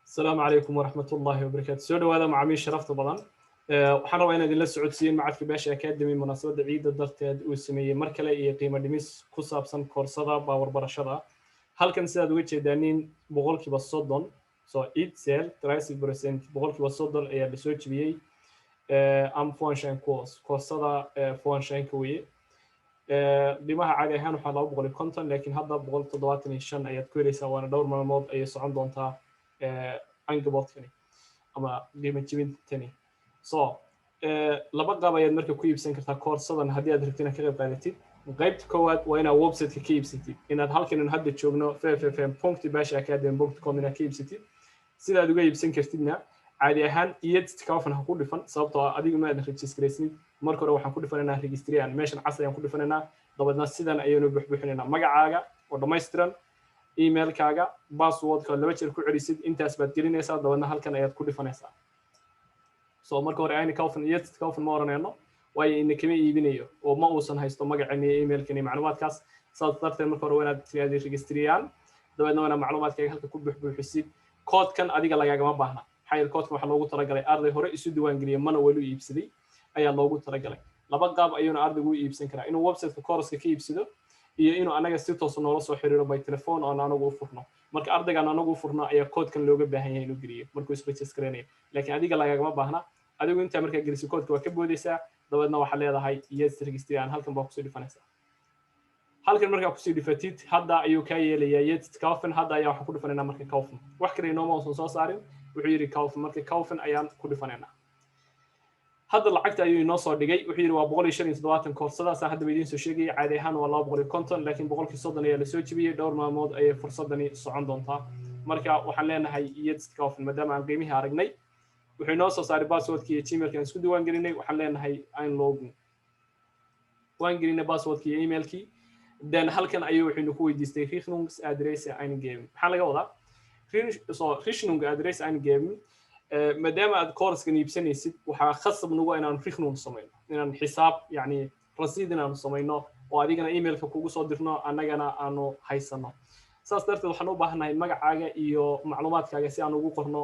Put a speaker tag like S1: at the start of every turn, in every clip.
S1: السلام عليكم ورحمة الله وبركاته. سؤال هذا مع مين شرفت بدن. waxaan rabaa inaad ila socodsiin macadka Beesha Academy munaasabada ciida darteed uu sameeyay mar kale iyo qiimo dhimis ku saabsan koorsada baabar barashada. Halkan sidaad uga jeedaanin boqolkiiba 30 soo idsel 30% boqolkiiba 30 ayaa la soo jibiyay am function course koorsada function weeye. Dhimaha caadi ahaan waxa 250 laakiin hadda 175 ayaad ku helaysaa waana dhowr maalmood ay socon doontaa angaboodkani ama qiimo jibintani. So laba qaab ayaad marka ku iibsan kartaa koorsadan haddii aad rabtid inaad ka qayb qaadatid. qaybta koowaad waa inaad website-ka ka iibsatid inaad halkan hadda joogno ffm.bashacademy.com inaad ka iibsatid sidaad uga iibsan kartidna caadi ahaan iyadkaafan ha ku dhifan sababtoo ah adiga ma aad registraysnid marka hore waxaan ku dhifanaynaa registriyaan meeshan cas ayaan ku dhifanaynaa dabadna sidan ayaynu buuxbuuxinaynaa magacaaga oo dhammaystiran emailkaaga passwordka laba jeer ku celisid intaas baad gelinaysaa dabadna halkan ayaad ku dhifanaysaa. So marka hore ayna kaufan ma oranayno way in kama iibinayo oo ma uusan haysto magaceena emailkani macluumaadkaas saad darteed marka hore wanaad tiyaadi registriyaan dabadna wana macluumaadkaaga halka ku buuxbuuxisid koodkan adiga lagagama baahna xayir koodkan waxa loogu talagalay arday hore isu diiwaan geliyo mana wali iibsaday ayaa loogu talagalay laba qaab ayuuna ardaygu iibsan karaa inuu website-ka course-ka ka iibsado iyo inuu anaga si toos ah noola soo xiriiro by telephone oo anagu u furno marka ardaygan anagu u furno ayaa koodkan looga baahan yahay inuu geliyo markuu is register gareeyo laakiin adiga lagagama baahna adigu inta marka geliso koodka waa ka boodaysaa dabadna waxa leedahay yes registriyaan halkan baa ku soo dhifanaysaa halkan marka ku soo dhifatid hadda ayuu ka yeelayaa yes kaufan hadda ayaa waxa ku dhifanaynaa marka kaufan wax kale inoo ma soo saarin wuxuu yiri kaufan marka kaufan ayaan ku dhifanaynaa hadda lacagta ayuu inoo soo dhigay wuxuu yiri waa 175 koorsadaas hadda weydin soo sheegay caadi ahaan waa 250 laakiin 130 ayaa la soo jibiyay dhowr maalmood ay fursadani socon doontaa marka waxaan leenahay yes kaufan maadaama aan qiimaha aragnay wuxuu inoo soo saaray passwordkii iyo emailkan isku diiwaan gelinay waxaan leenahay aan login waan gelinay passwordkii iyo emailkii then halkan ayuu wuxuu ku weydiistay rechnungs address eingeben maxaa laga wadaa rechnung address eingeben maadaama aad course-kan iibsanaysid waxaa khasab nagu inaan rechnung samayno inaan xisaab yani rasiid inaan samayno oo adigana emailka kugu soo dirno annagana aanu haysano saas darteed waxaan u baahanahay magacaaga iyo macluumaadkaaga si aan ugu qorno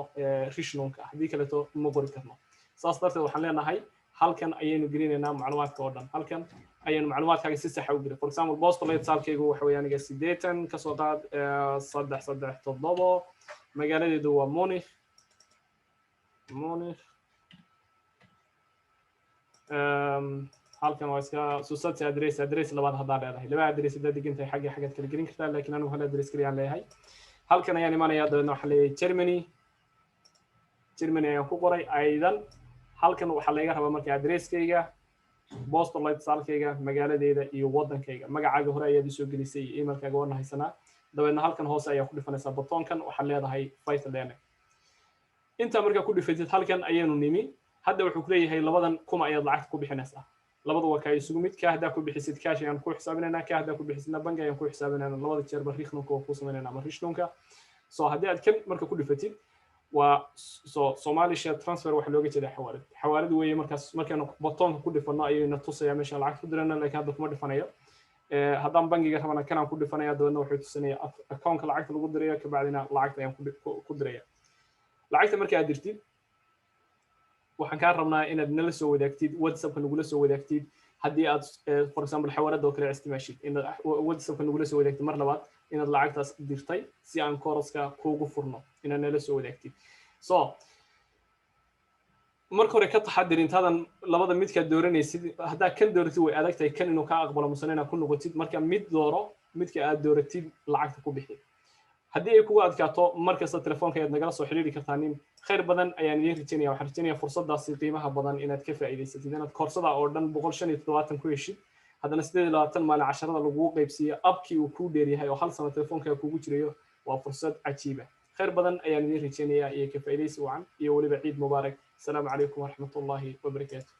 S1: rechnunka haddii kaleeto ma qori karno saas darteed waxaan leenahay halkan ayaynu gelinaynaa macluumaadka oo dhan halkan ayaynu macluumaadkaaga si sax ah u gelin for example postulate saalkaygu waxa weeye aniga 80 ka soo qaad 337 magaaladeedu waa Munich halkan waa iska society address labaad hadaan leedahay laba address hadda digintay xagga xagga kala gelin kartaa laakiin anigu hal address kaliya aan leeyahay halkan ayaan imaanayaa dadna waxa leeyahay Germany ayaan ku qoray aydan halkan waxa laga rabaa marka addresskayga postulate saalkayga magaaladeeda iyo wadankayga magacaaga hore ayaad soo gelisay iyo emailkaaga waan haysanaa dabadna halkan hoose ayaa ku dhifanaysaa buttonkan waxa leedahay Python inta marka ku dhifatid halkan ayaynu nimi hadda wuxuu ku leeyahay labadan kuma ayaad lacag ku bixinaysaa labadu waa kay isugu mid ka hadda ku bixisid cash ayaan ku xisaabinaynaa ka hadda ku bixisidna bank ayaan ku xisaabinaynaa labada jeer bar rechnunka oo ku sameeynaa mar rechnunka soo haddii aad kan marka ku dhifatid waa Somali share transfer wax looga jeedaa xawaalad weeye markaas markaan buttonka ku dhifano ayayna tusayaa meesha lacag ku dirana laakiin hadda kuma dhifanayo haddaan bangiga rabana kanaan ku dhifanaya dabadna wuxuu tusinayaa account-ka lacagta lagu dirayo ka bacdina lacagta ayaan ku diraya lacagta marka aad dirtid waxaan ka rabnaa inaad nala soo wadaagtid WhatsApp-ka nagula soo wadaagtid haddii aad for example xawaalada oo kale isticmaashid inaad WhatsApp-ka nagula soo wadaagtid mar labaad inaad lacagtaas dirtay si aan course-ka kuugu furno inaad nala soo wadaagtid so marka hore ka taxadir intaadan labada midka dooranaysid hadda kan dooratid way adagtahay kan inuu ka aqbalo musanina ku noqotid marka mid dooro midka aad dooratid lacagta ku bixi haddii ay kugu adkaato markasta telefoonka aad nagala soo xiriiri kartaa nin khayr badan ayaan idin rajaynayaa waxaan rajaynayaa fursadaasi qiimaha badan inaad ka faa'iidaysatid inaad koorsada oo dhan 175 ku heshid haddana 28 maalin casharada lagu qaybsiyo abkii uu ku dheeryahay oo hal sano telefoonka kugu jirayo waa fursad cajiib ah khayr badan ayaan idin rajaynayaa iyo ka faa'iidaysi wacan iyo waliba ciid mubaarak السلام عليكم ورحمة الله وبركاته